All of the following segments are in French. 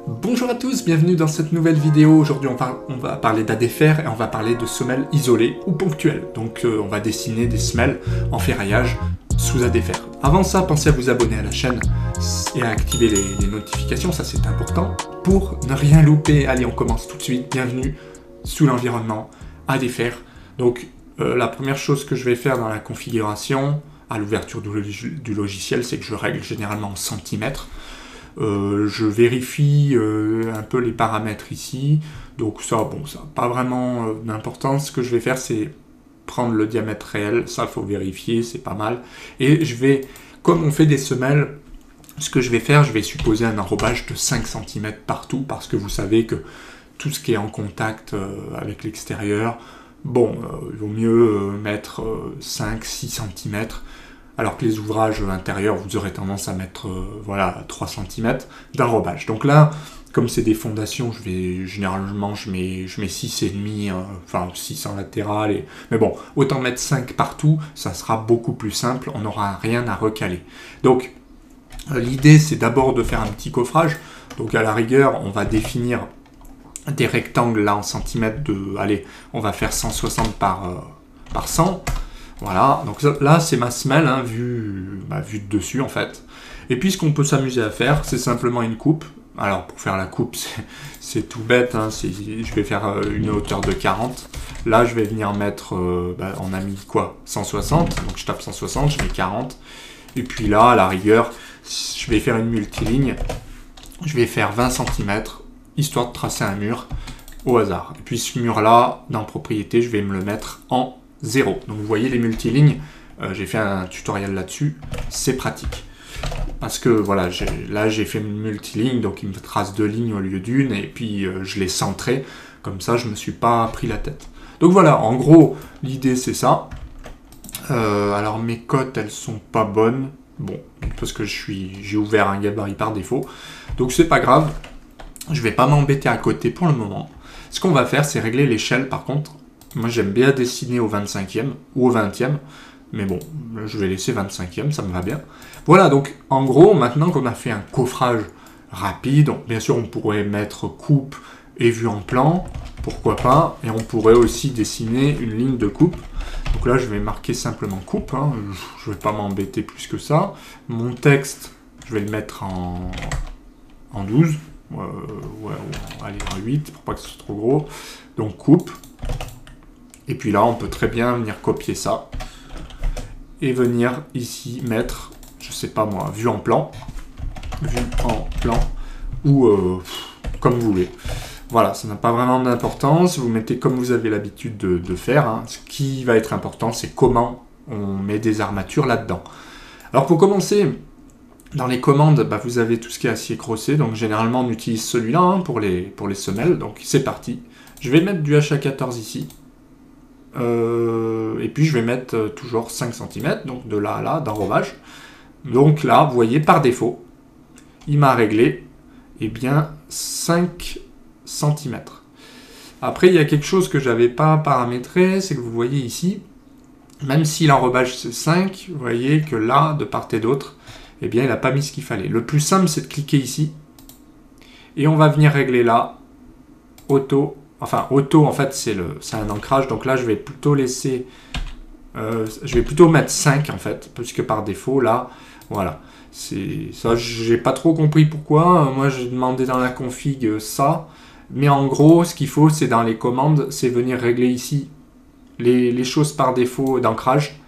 Bonjour à tous, bienvenue dans cette nouvelle vidéo. Aujourd'hui on va parler d'ADFR et on va parler de semelles isolées ou ponctuelles. Donc on va dessiner des semelles en ferraillage sous ADFR. Avant ça, pensez à vous abonner à la chaîne et à activer les notifications, ça c'est important, pour ne rien louper. Allez, on commence tout de suite. Bienvenue sous l'environnement ADFR. Donc la première chose que je vais faire dans la configuration, à l'ouverture du logiciel, c'est que je règle généralement en centimètres. Je vérifie un peu les paramètres ici, donc ça, bon, ça n'a pas vraiment d'importance. Ce que je vais faire, c'est prendre le diamètre réel, ça, il faut vérifier, c'est pas mal. Et je vais, comme on fait des semelles, ce que je vais faire, je vais supposer un enrobage de 5 cm partout, parce que vous savez que tout ce qui est en contact avec l'extérieur, bon, il vaut mieux mettre 5-6 cm, alors que les ouvrages intérieurs, vous aurez tendance à mettre voilà, 3 cm d'enrobage. Donc là, comme c'est des fondations, généralement je mets 6,5, enfin 6 en latéral, mais bon, autant mettre 5 partout, ça sera beaucoup plus simple, on n'aura rien à recaler. Donc l'idée, c'est d'abord de faire un petit coffrage. Donc à la rigueur, on va définir des rectangles là en centimètres de, allez, on va faire 160 par 100. Voilà, donc là c'est ma semelle, hein, vue de dessus en fait. Et puis ce qu'on peut s'amuser à faire, c'est simplement une coupe. Alors pour faire la coupe, c'est tout bête, hein, je vais faire une hauteur de 40. Là je vais venir mettre, on a mis quoi, 160, donc je tape 160, je mets 40. Et puis là, à la rigueur, je vais faire une multiligne. Je vais faire 20 cm, histoire de tracer un mur au hasard. Et puis ce mur-là, dans propriété, je vais me le mettre en 0. Donc vous voyez les multilignes, j'ai fait un tutoriel là-dessus, c'est pratique. Parce que voilà, là j'ai fait une multiligne, donc il me trace 2 lignes au lieu d'une, et puis je l'ai centré, comme ça je me suis pas pris la tête. Donc voilà, en gros, l'idée c'est ça. Alors mes cotes, elles sont pas bonnes, bon, parce que j'ai ouvert un gabarit par défaut, donc c'est pas grave, je vais pas m'embêter à côté pour le moment. Ce qu'on va faire, c'est régler l'échelle par contre. Moi, j'aime bien dessiner au 25e ou au 20e. Mais bon, je vais laisser 25e, ça me va bien. Voilà, donc en gros, maintenant qu'on a fait un coffrage rapide, bien sûr, on pourrait mettre coupe et vue en plan. Pourquoi pas. Et on pourrait aussi dessiner une ligne de coupe. Donc là, je vais marquer simplement coupe. Hein. Je ne vais pas m'embêter plus que ça. Mon texte, je vais le mettre en 12. Allez, en 8, pour pas que ce soit trop gros. Donc coupe. Et puis là, on peut très bien venir copier ça et venir ici mettre, je sais pas moi, vue en plan ou comme vous voulez. Voilà, ça n'a pas vraiment d'importance. Vous mettez comme vous avez l'habitude de faire. Hein. Ce qui va être important, c'est comment on met des armatures là-dedans. Alors pour commencer, dans les commandes, vous avez tout ce qui est acier crossé. Donc généralement, on utilise celui-là hein, pour les semelles. Donc c'est parti. Je vais mettre du HA14 ici. Et puis je vais mettre toujours 5 cm, donc de là à là, d'enrobage. Donc là, vous voyez, par défaut, il m'a réglé bien 5 cm. Après, il y a quelque chose que je n'avais pas paramétré, c'est que vous voyez ici, même si l'enrobage c'est 5, vous voyez que là, de part et d'autre, il n'a pas mis ce qu'il fallait. Le plus simple, c'est de cliquer ici, et on va venir régler là, auto, en fait, c'est un ancrage. Donc là, je vais plutôt laisser... je vais plutôt mettre 5, en fait, puisque par défaut, là, voilà. Ça, j'ai pas trop compris pourquoi. Moi, j'ai demandé dans la config ça. Mais en gros, ce qu'il faut, c'est dans les commandes, c'est venir régler ici les choses par défaut d'ancrage.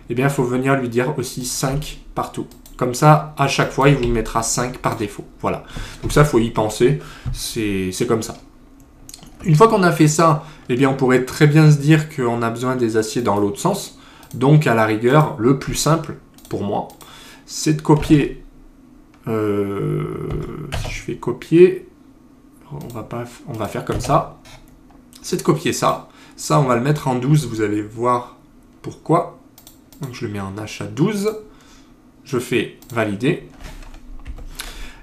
Eh bien, il faut venir lui dire aussi 5 partout. Comme ça, à chaque fois, il vous mettra 5 par défaut. Voilà. Donc ça, il faut y penser. C'est comme ça. Une fois qu'on a fait ça, on pourrait très bien se dire qu'on a besoin des aciers dans l'autre sens. Donc, à la rigueur, le plus simple, pour moi, c'est de copier. Si je fais copier, on va faire comme ça. C'est de copier ça. Ça, on va le mettre en 12. Vous allez voir pourquoi. Donc, je le mets en HA12. Je fais valider.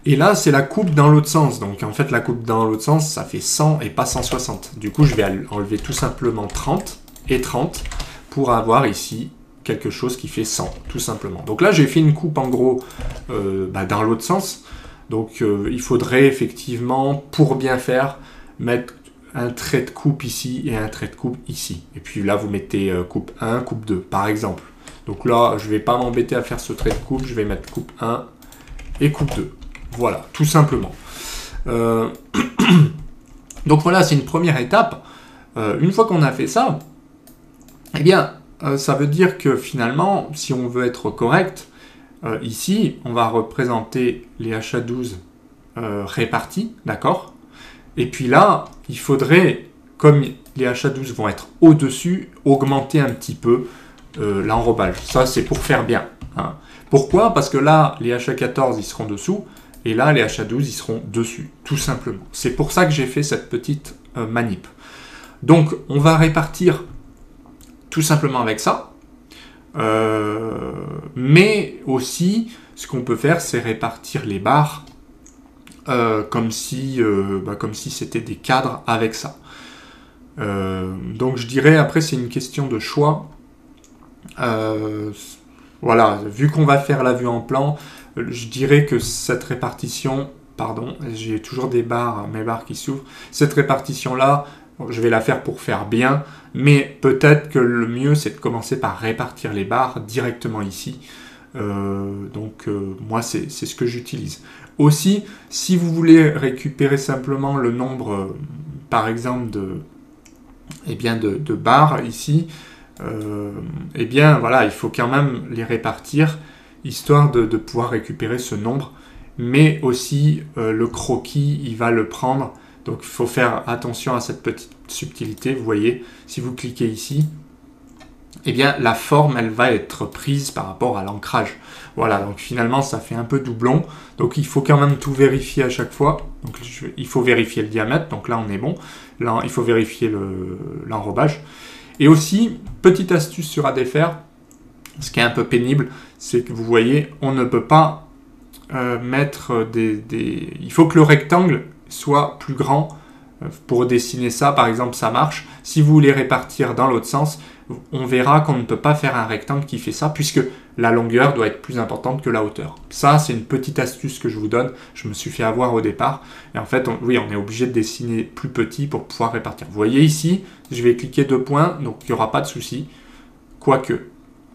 Et là, c'est la coupe dans l'autre sens. Donc, en fait, la coupe dans l'autre sens, ça fait 100 et pas 160. Du coup, je vais enlever tout simplement 30 et 30 pour avoir ici quelque chose qui fait 100, tout simplement. Donc là, j'ai fait une coupe, en gros, dans l'autre sens. Donc il faudrait effectivement, pour bien faire, mettre un trait de coupe ici et un trait de coupe ici. Et puis là, vous mettez coupe 1, coupe 2, par exemple. Donc là, je ne vais pas m'embêter à faire ce trait de coupe, je vais mettre coupe 1 et coupe 2. Voilà, tout simplement. Donc voilà, c'est une première étape. Une fois qu'on a fait ça, eh bien, ça veut dire que finalement, si on veut être correct, ici, on va représenter les HA12 répartis, d'accord? Et puis là, il faudrait, comme les HA12 vont être au-dessus, augmenter un petit peu l'enrobage. Ça, c'est pour faire bien. Hein. Pourquoi? Parce que là, les HA14, ils seront dessous, et là, les HA12, ils seront dessus, tout simplement. C'est pour ça que j'ai fait cette petite manip. Donc, on va répartir tout simplement avec ça. Mais aussi, ce qu'on peut faire, c'est répartir les barres comme si c'était des cadres avec ça. Donc, je dirais, après, c'est une question de choix. Voilà, vu qu'on va faire la vue en plan, je dirais que cette répartition, pardon, j'ai toujours des barres, mes barres qui s'ouvrent, cette répartition-là, je vais la faire pour faire bien, mais peut-être que le mieux, c'est de commencer par répartir les barres directement ici. Moi, c'est ce que j'utilise. Aussi, si vous voulez récupérer simplement le nombre, par exemple, de barres ici, eh bien voilà, il faut quand même les répartir histoire de pouvoir récupérer ce nombre, mais aussi le croquis il va le prendre, donc il faut faire attention à cette petite subtilité. Vous voyez, si vous cliquez ici, eh bien la forme elle va être prise par rapport à l'ancrage. Voilà, donc finalement ça fait un peu doublon, donc il faut quand même tout vérifier à chaque fois. Donc il faut vérifier le diamètre, donc là on est bon, là il faut vérifier l'enrobage. Et aussi, petite astuce sur ADFR, ce qui est un peu pénible, c'est que vous voyez, on ne peut pas mettre Il faut que le rectangle soit plus grand pour dessiner ça. Par exemple, ça marche. Si vous voulez répartir dans l'autre sens, on verra qu'on ne peut pas faire un rectangle qui fait ça, puisque la longueur doit être plus importante que la hauteur. Ça, c'est une petite astuce que je vous donne. Je me suis fait avoir au départ. Et en fait, on est obligé de dessiner plus petit pour pouvoir répartir. Vous voyez ici, je vais cliquer 2 points, donc il n'y aura pas de souci. Quoique,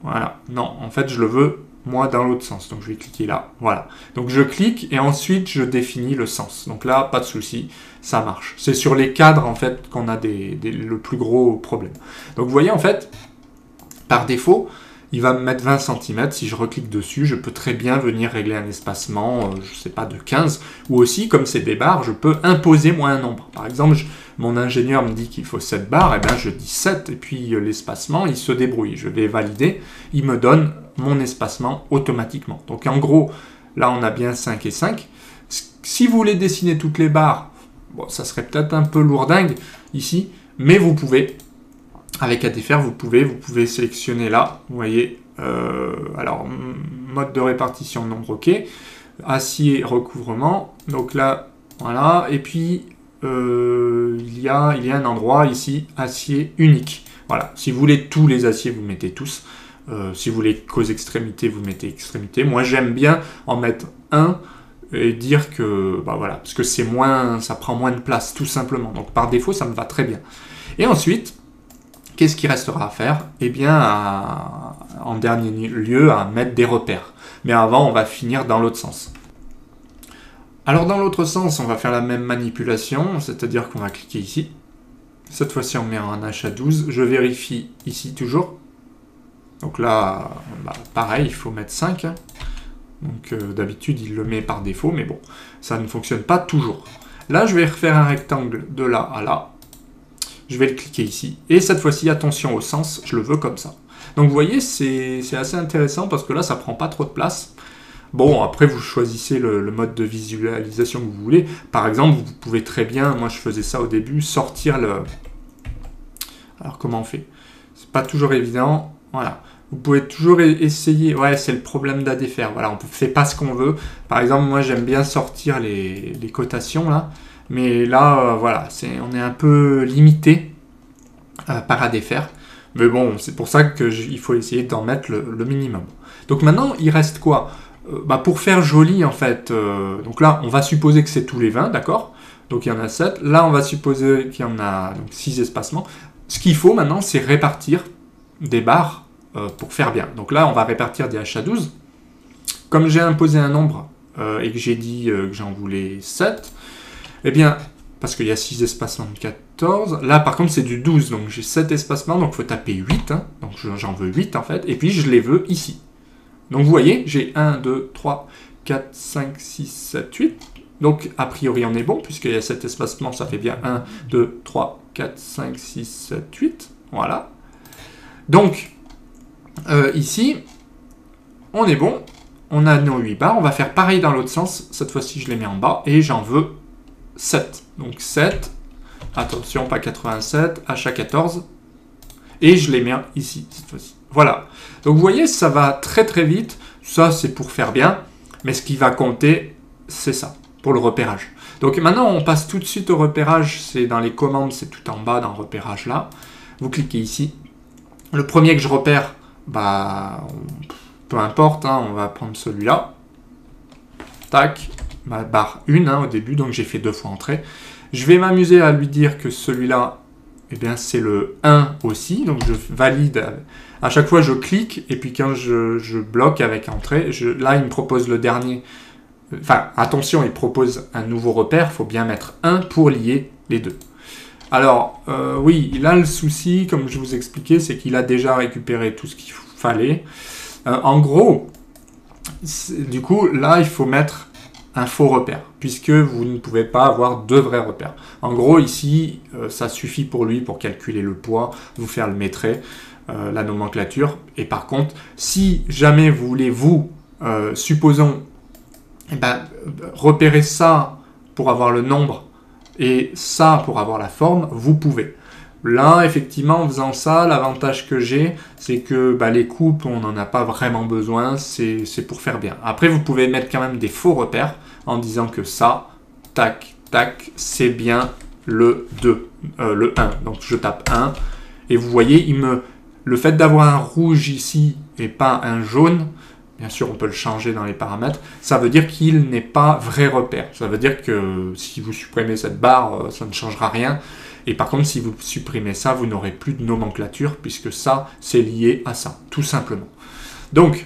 voilà. Non, en fait, je le veux, moi, dans l'autre sens. Donc, je vais cliquer là. Voilà. Donc, je clique et ensuite, je définis le sens. Donc là, pas de souci, ça marche. C'est sur les cadres, en fait, qu'on a le plus gros problème. Donc, vous voyez, en fait, par défaut, il va me mettre 20 cm. Si je reclique dessus, je peux très bien venir régler un espacement, je ne sais pas, de 15. Ou aussi, comme c'est des barres, je peux imposer moi un nombre. Par exemple, mon ingénieur me dit qu'il faut 7 barres, et bien je dis 7, et puis l'espacement, il se débrouille. Je vais valider, il me donne mon espacement automatiquement. Donc en gros, là on a bien 5 et 5. Si vous voulez dessiner toutes les barres, bon, ça serait peut-être un peu lourdingue ici, mais vous pouvez. Avec ADFR, vous pouvez sélectionner là, vous voyez, alors mode de répartition nombre OK, acier recouvrement, donc là, voilà, et puis il y a un endroit ici, acier unique, voilà, si vous voulez tous les aciers, vous mettez tous, si vous voulez qu'aux extrémités, vous mettez extrémités, moi j'aime bien en mettre un, et dire que, bah voilà, parce que ça prend moins de place, tout simplement, donc par défaut, ça me va très bien. Et ensuite, qu'est-ce qui restera à faire? Eh bien, en dernier lieu, à mettre des repères. Mais avant, on va finir dans l'autre sens. Alors, dans l'autre sens, on va faire la même manipulation, c'est-à-dire qu'on va cliquer ici. Cette fois-ci, on met un HA12. Je vérifie ici toujours. Donc là, bah, pareil, il faut mettre 5. Donc, d'habitude, il le met par défaut, mais bon, ça ne fonctionne pas toujours. Là, je vais refaire un rectangle de là à là. Je vais le cliquer ici. Et cette fois-ci, attention au sens, je le veux comme ça. Donc vous voyez, c'est assez intéressant parce que là, ça prend pas trop de place. Bon, après, vous choisissez le mode de visualisation que vous voulez. Par exemple, vous pouvez très bien, moi je faisais ça au début, sortir le... Alors comment on fait? C'est pas toujours évident. Voilà. Vous pouvez toujours essayer... Ouais, c'est le problème d'ADFR. Voilà, on ne fait pas ce qu'on veut. Par exemple, moi j'aime bien sortir les cotations là. Mais là, voilà, on est un peu limité par ADFR. Mais bon, c'est pour ça qu'il faut essayer d'en mettre le minimum. Donc maintenant, il reste quoi? pour faire joli, en fait, donc là, on va supposer que c'est tous les 20, d'accord? Donc il y en a 7. Là, on va supposer qu'il y en a donc, 6 espacements. Ce qu'il faut maintenant, c'est répartir des barres pour faire bien. Donc là, on va répartir des HA12. Comme j'ai imposé un nombre et que j'ai dit que j'en voulais 7, eh bien, parce qu'il y a 6 espacements de 14, là par contre c'est du 12, donc j'ai 7 espacements, donc il faut taper 8, hein, donc j'en veux 8 en fait, et puis je les veux ici. Donc vous voyez, j'ai 1, 2, 3, 4, 5, 6, 7, 8, donc a priori on est bon, puisqu'il y a 7 espacements, ça fait bien 1, 2, 3, 4, 5, 6, 7, 8, voilà. Donc, ici, on est bon, on a nos 8 barres, on va faire pareil dans l'autre sens, cette fois-ci je les mets en bas, et j'en veux 7. Donc 7, attention, pas 87, HA14, et je les mets ici, cette fois-ci. Voilà. Donc vous voyez, ça va très très vite, ça c'est pour faire bien, mais ce qui va compter, c'est ça, pour le repérage. Donc maintenant, on passe tout de suite au repérage, c'est dans les commandes, c'est tout en bas dans le repérage là. Vous cliquez ici. Le premier que je repère, peu importe, hein, on va prendre celui-là. Tac, ma barre 1 hein, au début, donc j'ai fait 2 fois entrée. Je vais m'amuser à lui dire que celui-là, eh bien c'est le 1 aussi, donc je valide. À chaque fois, je clique, et puis quand je bloque avec entrée, là, il me propose le dernier. Enfin, attention, il propose un nouveau repère, il faut bien mettre 1 pour lier les deux. Alors, oui, il a le souci, comme je vous expliquais, c'est qu'il a déjà récupéré tout ce qu'il fallait. En gros, du coup, là, il faut mettre un faux repère, puisque vous ne pouvez pas avoir 2 vrais repères. En gros, ici, ça suffit pour lui pour calculer le poids, vous faire le maîtrer, la nomenclature. Et par contre, si jamais vous voulez, supposons, repérer ça pour avoir le nombre et ça pour avoir la forme, vous pouvez. Là, effectivement, en faisant ça, l'avantage que j'ai, c'est que les coupes, on n'en a pas vraiment besoin, c'est pour faire bien. Après, vous pouvez mettre quand même des faux repères en disant que ça, tac, tac, c'est bien le 2, le 1. Donc, je tape 1, et vous voyez, le fait d'avoir un rouge ici et pas un jaune, bien sûr, on peut le changer dans les paramètres, ça veut dire qu'il n'est pas vrai repère. Ça veut dire que si vous supprimez cette barre, ça ne changera rien. Et par contre, si vous supprimez ça, vous n'aurez plus de nomenclature, puisque ça, c'est lié à ça, tout simplement. Donc,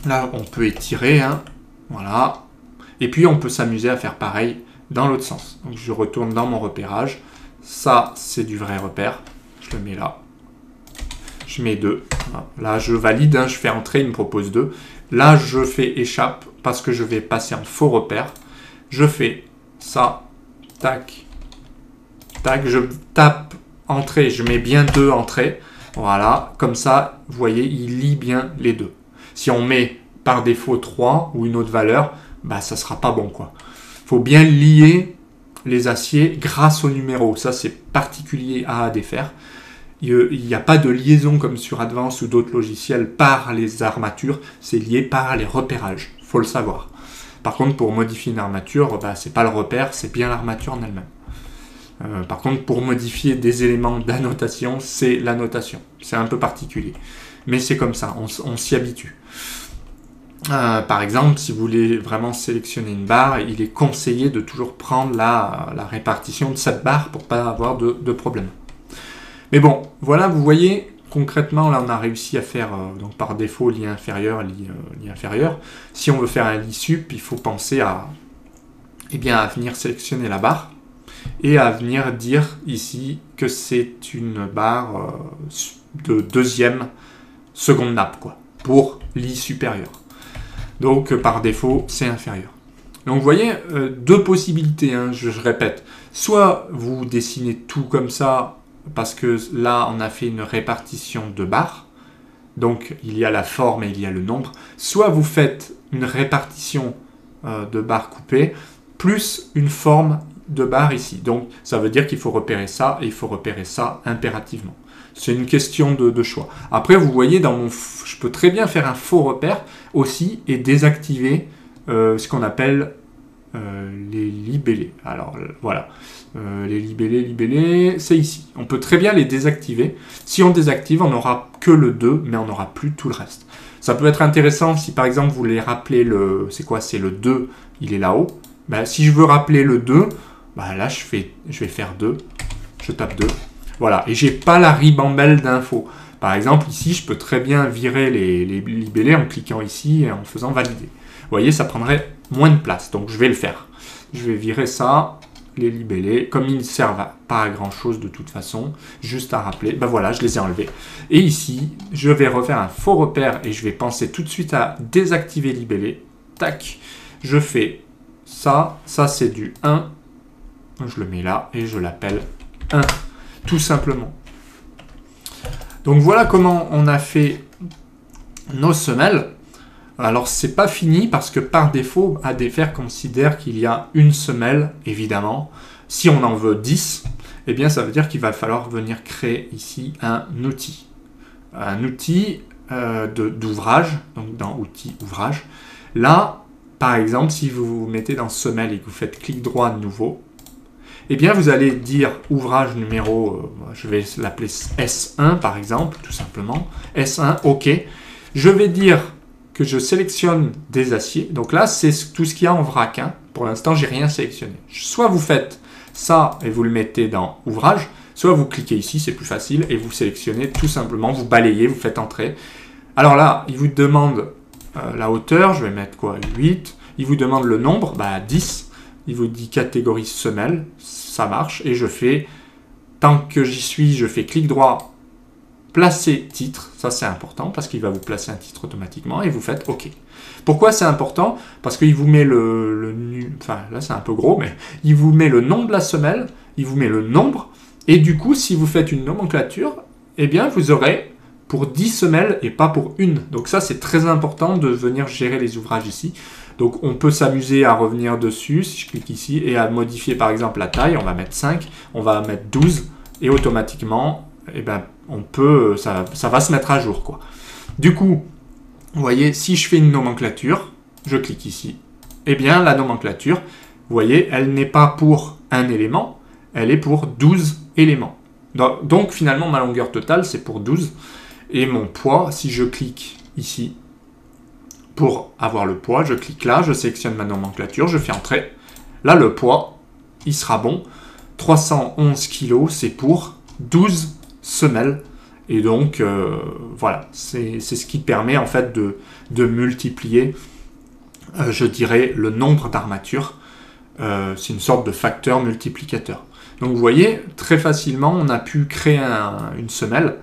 là, on peut étirer, hein, voilà. Et puis, on peut s'amuser à faire pareil dans l'autre sens. Donc, je retourne dans mon repérage. Ça, c'est du vrai repère. Je le mets là. Je mets 2. Là, je valide, hein, je fais entrer, il me propose 2. Là, je fais échappe, parce que je vais passer en faux repère. Je fais ça, tac, tac, je tape entrée, je mets bien 2 entrées. Voilà, comme ça, vous voyez, il lit bien les 2. Si on met par défaut 3 ou une autre valeur, ça ne sera pas bon, quoi. Il faut bien lier les aciers grâce au numéro. Ça, c'est particulier à ADFR. Il n'y a pas de liaison comme sur Advance ou d'autres logiciels par les armatures. C'est lié par les repérages. Il faut le savoir. Par contre, pour modifier une armature, ce n'est pas le repère, c'est bien l'armature en elle-même. Par contre, pour modifier des éléments d'annotation, c'est l'annotation. C'est un peu particulier. Mais c'est comme ça, on s'y habitue. Par exemple, si vous voulez vraiment sélectionner une barre, il est conseillé de toujours prendre la répartition de cette barre pour ne pas avoir de problème. Mais bon, voilà, vous voyez, concrètement, là, on a réussi à faire, donc par défaut, lien inférieur, lien inférieur. Si on veut faire un lit sup, il faut penser à venir sélectionner la barre et à venir dire ici que c'est une barre de seconde nappe, quoi, pour lit supérieur. Donc, par défaut, c'est inférieur. Donc, vous voyez, 2 possibilités, hein, je répète. Soit vous dessinez tout comme ça, parce que là, on a fait une répartition de barres. Donc, il y a la forme et il y a le nombre. Soit vous faites une répartition de barres coupées, plus une forme de barre ici. Donc, ça veut dire qu'il faut repérer ça et il faut repérer ça impérativement. C'est une question de choix. Après, vous voyez, je peux très bien faire un faux repère aussi et désactiver ce qu'on appelle les libellés. Alors, voilà. Les libellés, c'est ici. On peut très bien les désactiver. Si on désactive, on n'aura que le 2, mais on n'aura plus tout le reste. Ça peut être intéressant si par exemple vous voulez rappeler le... C'est quoi? C'est le 2, il est là-haut. Ben, si je veux rappeler le 2, ben là je vais faire 2. Je tape 2. Voilà, et j'ai pas la ribambelle d'infos. Par exemple, ici, je peux très bien virer les libellés en cliquant ici et en faisant valider. Vous voyez, ça prendrait moins de place, donc je vais le faire. Je vais virer ça, les libellés, comme ils ne servent pas à grand chose de toute façon, juste à rappeler, ben voilà, je les ai enlevés. Et ici, je vais refaire un faux repère et je vais penser tout de suite à désactiver libellé. Tac, je fais ça, ça c'est du 1, je le mets là et je l'appelle 1, tout simplement. Donc voilà comment on a fait nos semelles. Alors c'est pas fini parce que par défaut, ADFR considère qu'il y a une semelle, évidemment. Si on en veut 10, eh bien ça veut dire qu'il va falloir venir créer ici un outil. Un outil d'ouvrage, donc dans outils ouvrage. Là, par exemple, si vous vous mettez dans semelle et que vous faites clic droit nouveau, eh bien vous allez dire ouvrage numéro, je vais l'appeler S1 par exemple, tout simplement. S1, OK. Je vais dire que je sélectionne des aciers. Donc là, c'est tout ce qu'il y a en vrac. Hein. Pour l'instant, j'ai rien sélectionné. Soit vous faites ça et vous le mettez dans ouvrage, soit vous cliquez ici, c'est plus facile, et vous sélectionnez tout simplement, vous balayez, vous faites entrer. Alors là, il vous demande la hauteur, je vais mettre quoi, 8. Il vous demande le nombre, 10. Il vous dit catégorie semelle, ça marche. Et je fais, tant que j'y suis, je fais clic droit, placer titre. Ça, c'est important parce qu'il va vous placer un titre automatiquement et vous faites OK. Pourquoi c'est important? Parce qu'il vous met enfin là, c'est un peu gros, mais il vous met le nom de la semelle, il vous met le nombre. Et du coup, si vous faites une nomenclature, eh bien, vous aurez pour 10 semelles et pas pour une. Donc ça, c'est très important de venir gérer les ouvrages ici. Donc on peut s'amuser à revenir dessus, si je clique ici, et à modifier par exemple la taille. On va mettre 5, on va mettre 12, et automatiquement, eh ben, on peut, ça va se mettre à jour, quoi. Du coup, vous voyez, si je fais une nomenclature, je clique ici, eh bien la nomenclature, vous voyez, elle n'est pas pour un élément, elle est pour 12 éléments. Donc finalement, ma longueur totale, c'est pour 12. Et mon poids, si je clique ici, pour avoir le poids, je clique là, je sélectionne ma nomenclature, je fais entrer. Là, le poids, il sera bon. 311 kg, c'est pour 12 semelles. Et donc, voilà, c'est ce qui permet en fait de multiplier, je dirais, le nombre d'armatures. C'est une sorte de facteur multiplicateur. Donc, vous voyez, très facilement, on a pu créer une semelle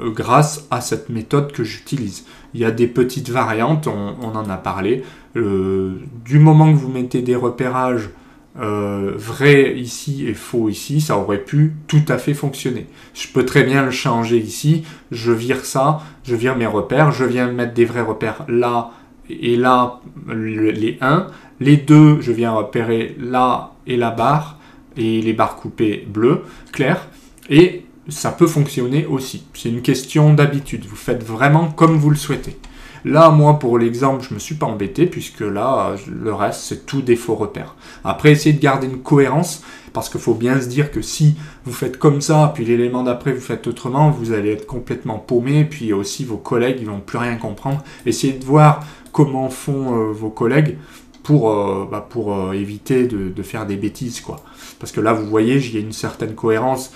grâce à cette méthode que j'utilise. Il y a des petites variantes, on en a parlé. Du moment que vous mettez des repérages vrai ici et faux ici, ça aurait pu tout à fait fonctionner. Je peux très bien le changer ici, je vire ça, je vire mes repères, je viens mettre des vrais repères là et là, les 1. Les 2, je viens repérer là et la barre, et les barres coupées bleues, claires, et ça peut fonctionner aussi. C'est une question d'habitude. Vous faites vraiment comme vous le souhaitez. Là, moi, pour l'exemple, je ne me suis pas embêté puisque là, le reste, c'est tout des faux repères. Après, essayez de garder une cohérence parce qu'il faut bien se dire que si vous faites comme ça, puis l'élément d'après, vous faites autrement, vous allez être complètement paumé. Puis aussi, vos collègues, ils ne vont plus rien comprendre. Essayez de voir comment font vos collègues pour éviter de faire des bêtises, quoi. Parce que là, vous voyez, il y a une certaine cohérence.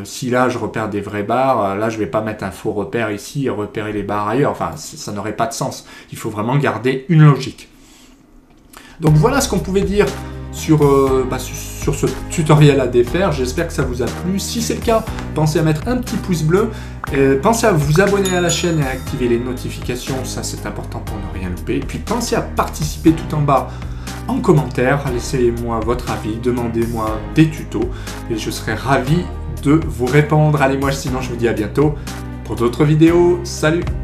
Si là je repère des vraies barres, là je vais pas mettre un faux repère ici et repérer les barres ailleurs, enfin ça n'aurait pas de sens. Il faut vraiment garder une logique. Donc voilà ce qu'on pouvait dire sur ce tutoriel ADFR, j'espère que ça vous a plu. Si c'est le cas, pensez à mettre un petit pouce bleu, pensez à vous abonner à la chaîne et à activer les notifications, ça c'est important pour ne rien louper. Et puis pensez à participer tout en bas en commentaire, laissez-moi votre avis, demandez-moi des tutos et je serai ravi de vous répondre. Allez, moi sinon je vous dis à bientôt pour d'autres vidéos. Salut!